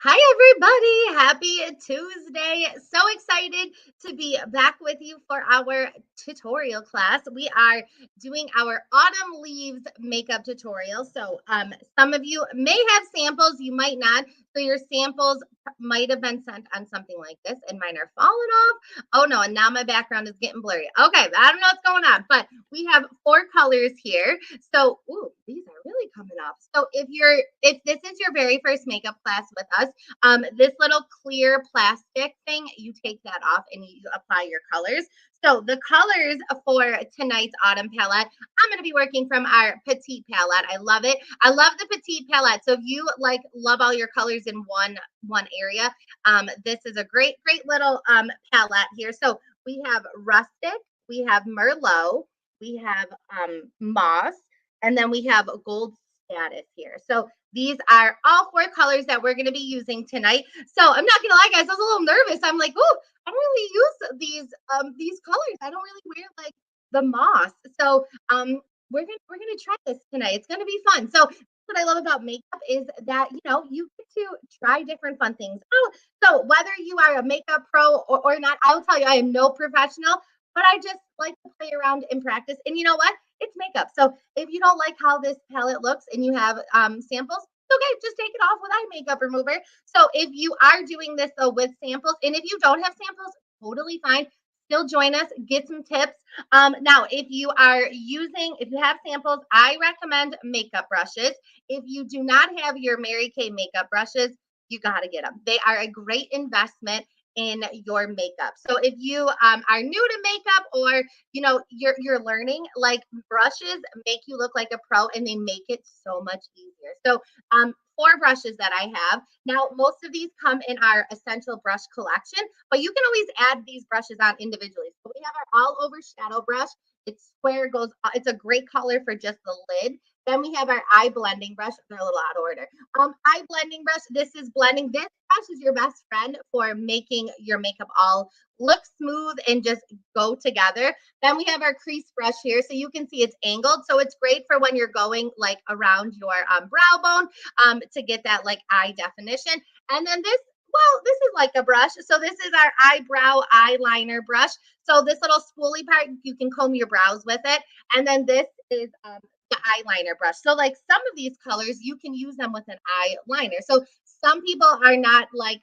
Hi, everybody. Happy Tuesday. So excited to be back with you for our tutorial class. We are doing our autumn leaves makeup tutorial. Some of you may have samples, you might not. So, your samples might have been sent on something like this, and mine are falling off. Oh, no. And now my background is getting blurry. Okay. I don't know what's going on, but we have 4 colors here. So, ooh, these are really coming off. So, if this is your very first makeup class with us, this little clear plastic thing, you take that off and you apply your colors. So the colors for tonight's autumn palette, I'm going to be working from our petite palette. I love it. I love the petite palette. So if you love all your colors in one area, this is a great little palette here. So we have rustic, we have merlot, we have moss, and then we have gold status here. So these are all 4 colors that we're going to be using tonight. So I'm not going to lie, guys, I was a little nervous. I'm like, oh, I don't really use these colors. I don't really wear like the moss. So we're gonna try this tonight. It's gonna be fun. So what I love about makeup is that you get to try different fun things out. So whether you are a makeup pro or not, I'll tell you, I am no professional, but I just like to play around and practice. And you know what? It's makeup. So if you don't like how this palette looks and you have samples, okay, just take it off with eye makeup remover. So if you are doing this though with samples, and if you don't have samples, totally fine. Still join us, get some tips. Now, if you have samples, I recommend makeup brushes. If you do not have your Mary Kay makeup brushes, you got to get them. They are a great investment in your makeup. So if you are new to makeup, or you're learning, like, brushes make you look like a pro and they make it so much easier. So 4 brushes that I have. Now, most of these come in our essential brush collection, but you can always add these brushes on individually. So we have our all over shadow brush. It's square, it's a great color for just the lid. Then we have our eye blending brush. They're a little out of order. Eye blending brush. This is blending. This brush is your best friend for making your makeup all look smooth and just go together. Then we have our crease brush here. So you can see it's angled. So it's great for when you're going like around your brow bone to get that like eye definition. And then this is like a brush. So this is our eyebrow eyeliner brush. So this little spoolie part, you can comb your brows with it. And then this is the eyeliner brush. So like some of these colors, you can use them with an eyeliner. So some people are not like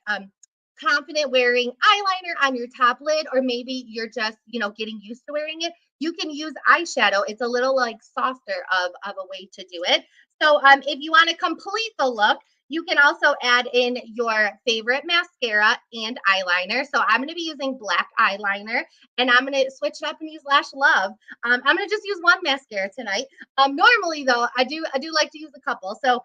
confident wearing eyeliner on your top lid, or maybe you're just, getting used to wearing it. You can use eyeshadow. It's a little like softer of a way to do it. So if you want to complete the look, you can also add in your favorite mascara and eyeliner. So I'm going to be using black eyeliner, and I'm going to switch it up and use Lash Love. I'm going to just use one mascara tonight. Normally though, I do like to use a couple. So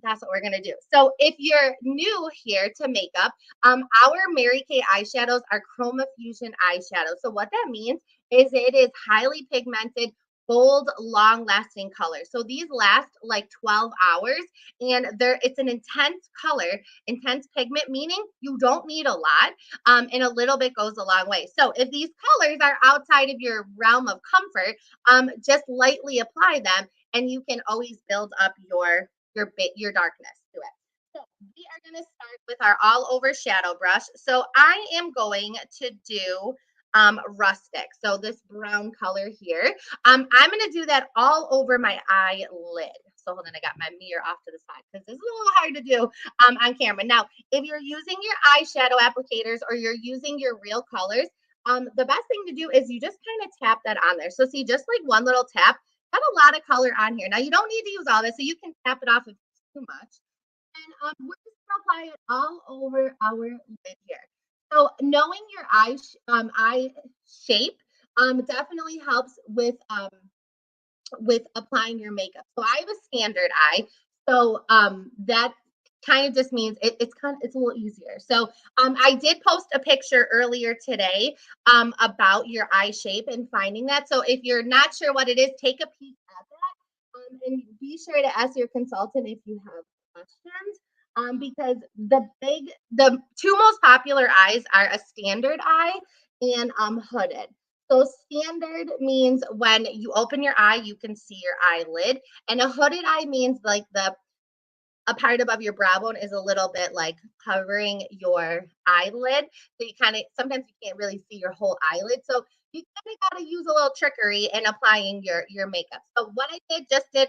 that's what we're going to do. So if you're new here to makeup, our Mary Kay eyeshadows are Chroma Fusion eyeshadows. So what that means is it is highly pigmented, bold, long-lasting color. So these last like 12 hours, and it's an intense color, intense pigment, meaning you don't need a lot, and a little bit goes a long way. So if these colors are outside of your realm of comfort, just lightly apply them, and you can always build up your darkness to it. So we are going to start with our all over shadow brush. So I am going to do rustic. So this brown color here. I'm going to do that all over my eyelid. So hold on, I got my mirror off to the side because this is a little hard to do on camera. Now, if you're using your eyeshadow applicators or you're using your real colors, the best thing to do is you just kind of tap that on there. So see, just like one little tap, got a lot of color on here. Now, you don't need to use all this, so you can tap it off if it's too much. And we're just gonna apply it all over our lid here. So knowing your eye shape definitely helps with applying your makeup. So I have a standard eye, so that kind of just means it's a little easier. So I did post a picture earlier today about your eye shape and finding that. So if you're not sure what it is, take a peek at that, and be sure to ask your consultant if you have questions. Because the 2 most popular eyes are a standard eye and hooded. So standard means when you open your eye, you can see your eyelid, and a hooded eye means like a part above your brow bone is a little bit like covering your eyelid. So you kind of sometimes you can't really see your whole eyelid. So you kind of got to use a little trickery in applying your makeup. So what I did just did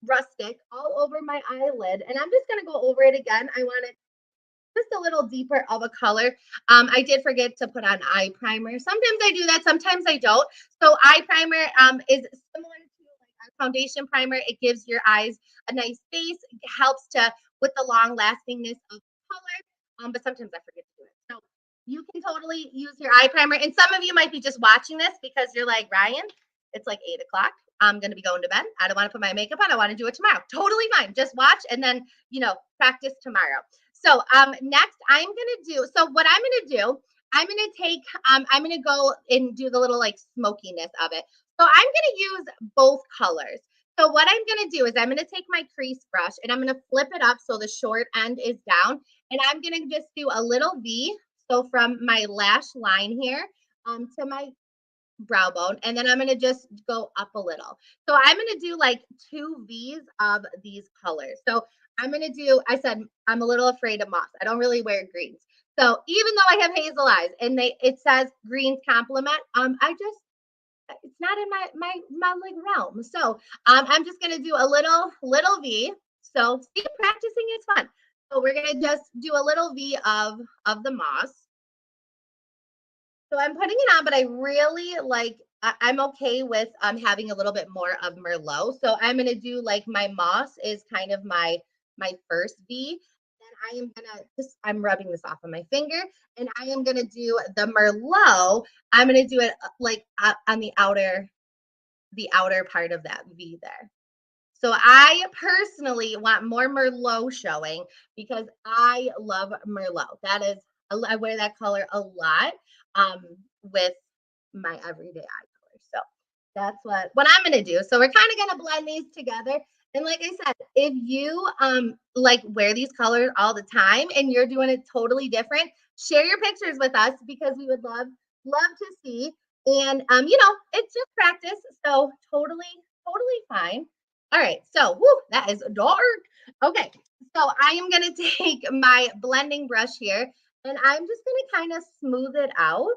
rustic all over my eyelid, and I'm just gonna go over it again. I want it just a little deeper of a color. I did forget to put on eye primer. Sometimes I do that, sometimes I don't. So eye primer is similar to like our foundation primer. It gives your eyes a nice base. It helps to with the long lastingness of color. But sometimes I forget to do it. So you can totally use your eye primer. And some of you might be just watching this because you're like, Ryan, it's like 8 o'clock. I'm going to be going to bed. I don't want to put my makeup on. I want to do it tomorrow. Totally fine. Just watch and then, practice tomorrow. So next I'm gonna do, so what I'm gonna do, I'm gonna take, I'm gonna go and do the little like smokiness of it. So I'm gonna use both colors. So what I'm gonna do is I'm gonna take my crease brush and I'm gonna flip it up so the short end is down. And I'm gonna just do a little V. So from my lash line here to my brow bone, and then I'm gonna just go up a little. So I'm gonna do like two V's of these colors. So I'm gonna do, I said I'm a little afraid of moss. I don't really wear greens. So even though I have hazel eyes and it says greens complement, I just it's not in my like realm. So I'm just gonna do a little V. So see, practicing is fun. So we're gonna just do a little V of the moss. So I'm putting it on, but I really like I'm okay with having a little bit more of Merlot. So I'm gonna do like my moss is kind of my first V. Then I am gonna just I'm rubbing this off on my finger, and I am gonna do the Merlot. I'm gonna do it like on the outer part of that V there. So I personally want more Merlot showing because I love Merlot. That is, I wear that color a lot um, with my everyday eye color. So that's what I'm gonna do. So we're kind of gonna blend these together. And like I said, if you like wear these colors all the time and you're doing it totally different, share your pictures with us because we would love to see. And it's just practice. So totally fine. All right, so whoo, that is dark. Okay, so I am gonna take my blending brush here and I'm just gonna kind of smooth it out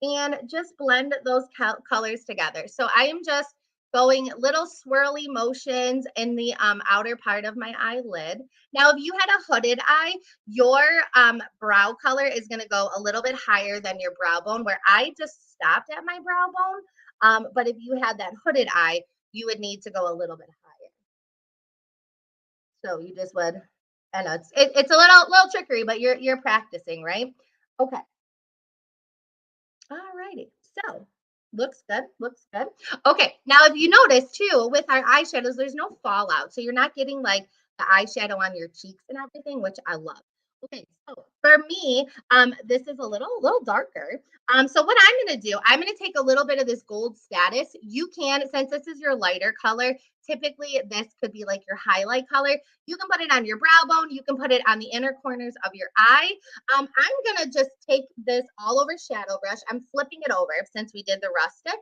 and just blend those colors together. So I am just going little swirly motions in the outer part of my eyelid. Now, if you had a hooded eye, your brow color is gonna go a little bit higher than your brow bone, where I just stopped at my brow bone. But if you had that hooded eye, you would need to go a little bit higher. So you just would, I know it's a little trickery, but you're practicing, right? Okay. All righty. So looks good. Looks good. Okay. Now, if you notice too, with our eyeshadows, there's no fallout. So you're not getting like the eyeshadow on your cheeks and everything, which I love. Okay, so for me, this is a little darker. So what I'm gonna do, I'm gonna take a little bit of this gold status. You can, since this is your lighter color, typically this could be like your highlight color. You can put it on your brow bone, you can put it on the inner corners of your eye. I'm gonna just take this all over shadow brush. I'm flipping it over since we did the rustic.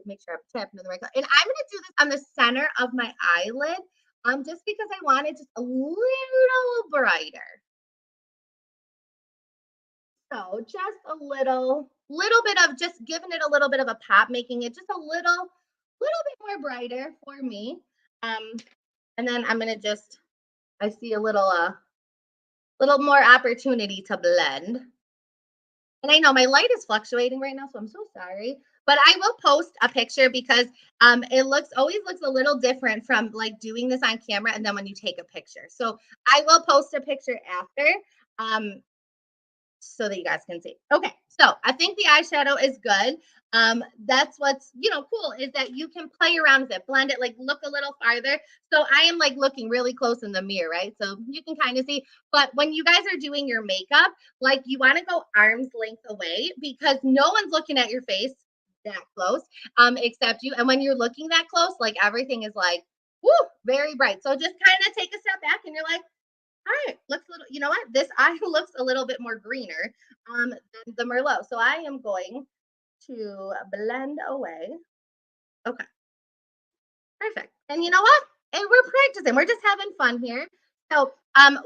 Make sure I'm tapping to the right color. And I'm gonna do this on the center of my eyelid. Just because I want it just a little brighter. So just a little bit of just giving it a little bit of a pop, making it just a little bit more brighter for me. And then I'm gonna just I see a little more opportunity to blend. And I know my light is fluctuating right now, so I'm so sorry. But I will post a picture because it always looks a little different from like doing this on camera and then when you take a picture. So I will post a picture after. So that you guys can see. Okay, so I think the eyeshadow is good. That's what's cool is that you can play around with it, blend it, like look a little farther. So I am like looking really close in the mirror, right? So you can kind of see. But when you guys are doing your makeup, like you want to go arm's length away because no one's looking at your face that close, except you. And when you're looking that close, like everything is like, whoo, very bright. So just kind of take a step back and you're like, all right, looks a little, you know what? This eye looks a little bit more greener than the Merlot. So I am going to blend away. Okay, perfect. And you know what? And we're practicing. We're just having fun here. So,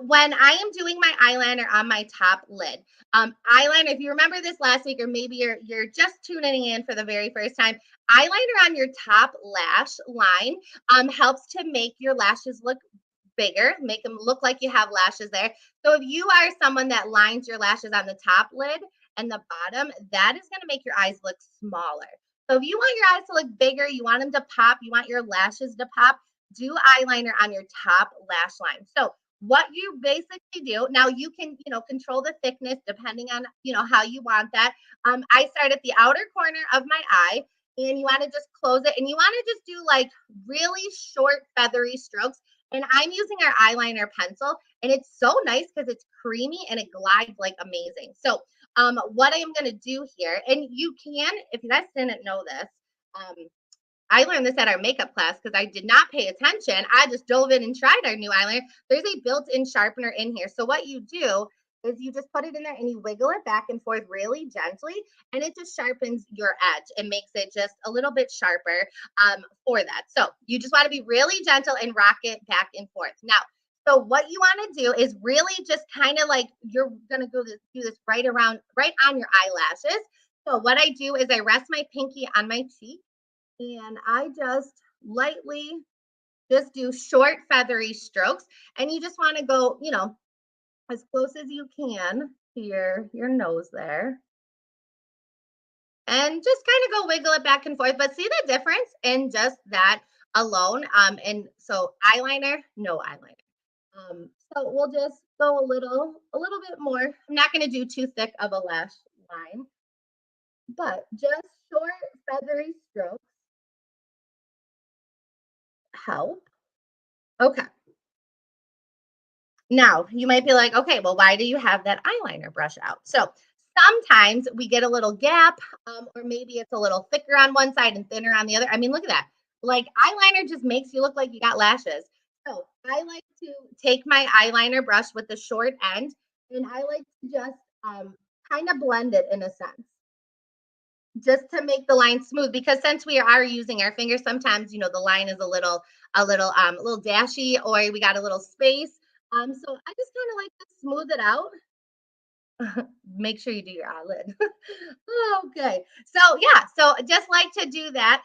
when I am doing my eyeliner on my top lid, eyeliner. If you remember this last week, or maybe you're just tuning in for the very first time, eyeliner on your top lash line helps to make your lashes look bigger, make them look like you have lashes there. So if you are someone that lines your lashes on the top lid and the bottom, that is going to make your eyes look smaller. So if you want your eyes to look bigger, you want them to pop, you want your lashes to pop, do eyeliner on your top lash line. So what you basically do now, you can control the thickness depending on how you want that. I start at the outer corner of my eye, and you want to just close it, and you want to just do like really short feathery strokes. And I'm using our eyeliner pencil, and it's so nice because it's creamy and it glides like amazing. So what I am going to do here, and you can, if you guys didn't know this, um, I learned this at our makeup class because I did not pay attention. I just dove in and tried our new eyeliner. There's a built-in sharpener in here. So what you do is you just put it in there and you wiggle it back and forth really gently, and it just sharpens your edge and makes it just a little bit sharper for that. So you just want to be really gentle and rock it back and forth. Now, so what you want to do is really just kind of like you're gonna do this right on your eyelashes. So what I do is I rest my pinky on my cheek, and I just lightly just do short feathery strokes, and you just want to go, as close as you can to your nose there, and just kind of go wiggle it back and forth. But see the difference in just that alone. And so eyeliner, no eyeliner. So we'll just go a little bit more. I'm not going to do too thick of a lash line, but just short feathery strokes help. Okay. Now, you might be like, okay, well, why do you have that eyeliner brush out? So sometimes we get a little gap, or maybe it's a little thicker on one side and thinner on the other. I mean, look at that. Like eyeliner just makes you look like you got lashes. So I like to take my eyeliner brush with the short end, and I like to just kind of blend it in a sense, just to make the line smooth, because since we are using our fingers, sometimes the line is a little dashy, or we got a little space. So I just kind of like to smooth it out. Make sure you do your eyelid. Okay. So yeah, so just like to do that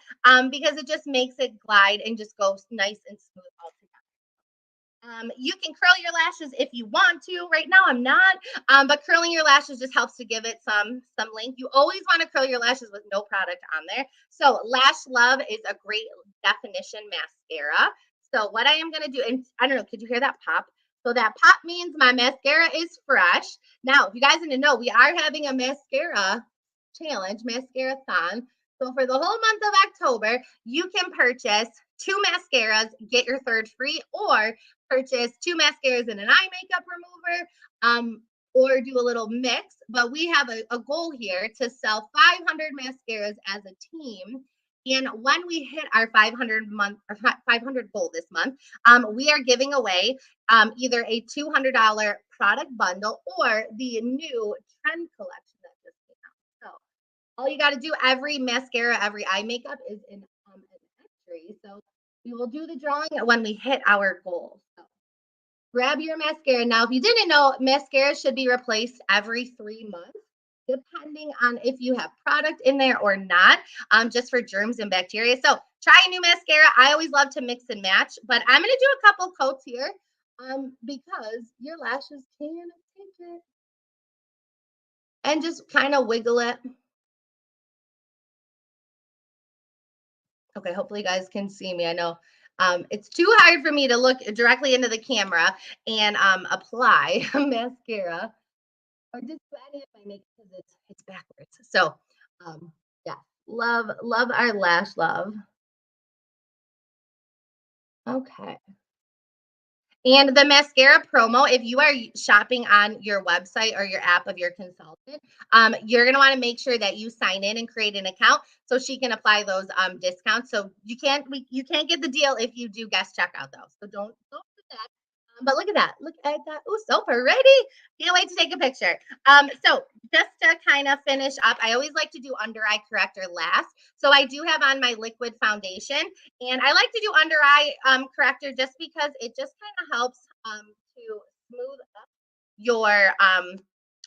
because it just makes it glide and just go nice and smooth all together. You can curl your lashes if you want to. Right now, I'm not, but curling your lashes just helps to give it some length. You always want to curl your lashes with no product on there. So, Lash Love is a great definition mascara. So, what I am going to do, and I don't know, could you hear that pop? So that pop means my mascara is fresh. Now, if you guys need to know, we are having a mascara challenge, mascara-thon. So for the whole month of October, you can purchase two mascaras, get your third free, or purchase two mascaras and an eye makeup remover, or do a little mix. But we have a goal here to sell 500 mascaras as a team. And when we hit our 500 goal this month, we are giving away either a $200 product bundle or the new trend collection that just came out. So all you got to do, every mascara, every eye makeup is in an entry. So we will do the drawing when we hit our goal. So grab your mascara. Now, if you didn't know, mascara should be replaced every 3 months, depending on if you have product in there or not, just for germs and bacteria. So try a new mascara. I always love to mix and match, but I'm going to do a couple coats here because your lashes can take it, and just kind of wiggle it. Okay, hopefully you guys can see me. I know it's too hard for me to look directly into the camera and apply mascara, or just do any of my makeup because it's backwards. So yeah, love our lash love. Okay. And the mascara promo, if you are shopping on your website or your app of your consultant, you're gonna want to make sure that you sign in and create an account so she can apply those discounts. So you can't get the deal if you do guest checkout though. So don't do that. But look at that. Look at that. Oh, so pretty. Can't wait to take a picture. So just to kind of finish up, I always like to do under eye corrector last. So I do have on my liquid foundation, and I like to do under eye corrector just because it just kind of helps to smooth up your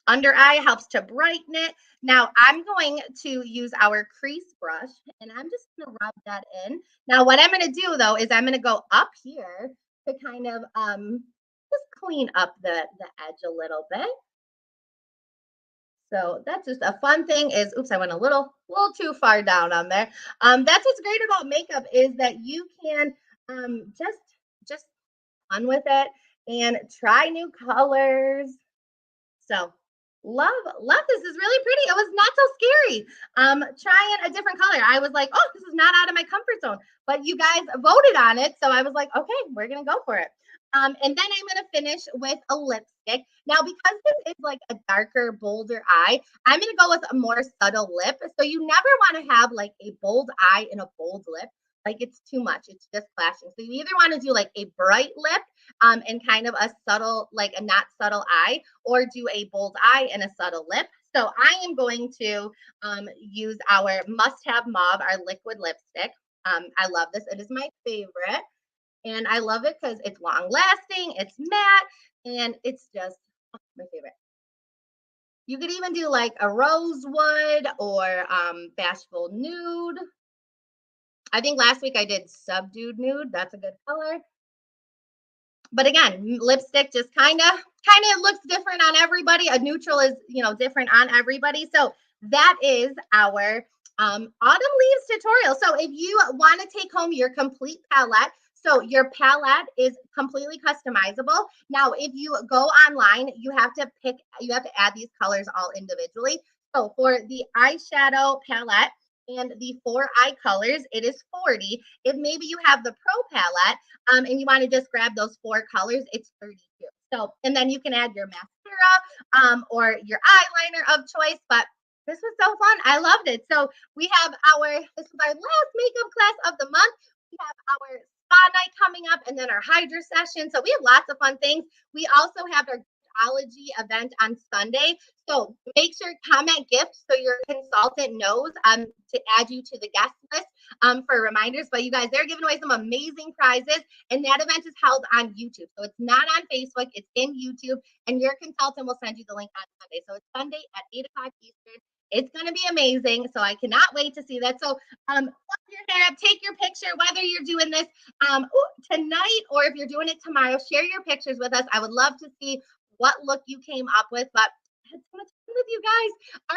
under eye, helps to brighten it. Now I'm going to use our crease brush, and I'm just going to rub that in. Now what I'm going to do though is I'm going to go up here to kind of just clean up the edge a little bit. So that's just a fun thing is, oops, I went a little too far down on there. That's what's great about makeup is that you can just fun with it and try new colors. So love this. Is really pretty. It was not so scary. Trying a different color. I was like, oh, this is not out of my comfort zone. But you guys voted on it, so I was like, okay, we're gonna go for it. And then I'm gonna finish with a lipstick. Now, because this is like a darker, bolder eye, I'm gonna go with a more subtle lip. So you never want to have like a bold eye and a bold lip. Like it's too much. It's just clashing. So you either want to do like a bright lip and kind of a subtle, like a not subtle eye, or do a bold eye and a subtle lip. So I am going to use our Must Have Mauve, our liquid lipstick. I love this. It is my favorite. And I love it because it's long lasting, it's matte, and it's just my favorite. You could even do like a rosewood or bashful nude. I think last week I did subdued nude. That's a good color. But again, lipstick just kind of looks different on everybody. A neutral is, different on everybody. So that is our autumn leaves tutorial. So if you want to take home your complete palette, so your palette is completely customizable. Now, if you go online, you have to add these colors all individually. So for the eyeshadow palette and the 4 eye colors, it is 40. If maybe you have the pro palette, and you want to just grab those 4 colors, it's 32. So, and then you can add your mascara or your eyeliner of choice. But this was so fun. I loved it. So this is our last makeup class of the month. We have our spa night coming up and then our hydra session. So we have lots of fun things. We also have our ology event on Sunday. So make sure comment gifts so your consultant knows to add you to the guest list for reminders. But you guys, they're giving away some amazing prizes, and that event is held on YouTube. So it's not on Facebook, it's in YouTube, and your consultant will send you the link on Sunday. So it's Sunday at 8 o'clock Eastern. It's going to be amazing. So I cannot wait to see that. So flip your hair up, take your picture, whether you're doing this tonight or if you're doing it tomorrow, share your pictures with us. I would love to see what look you came up with. But I had so much fun with you guys. All right.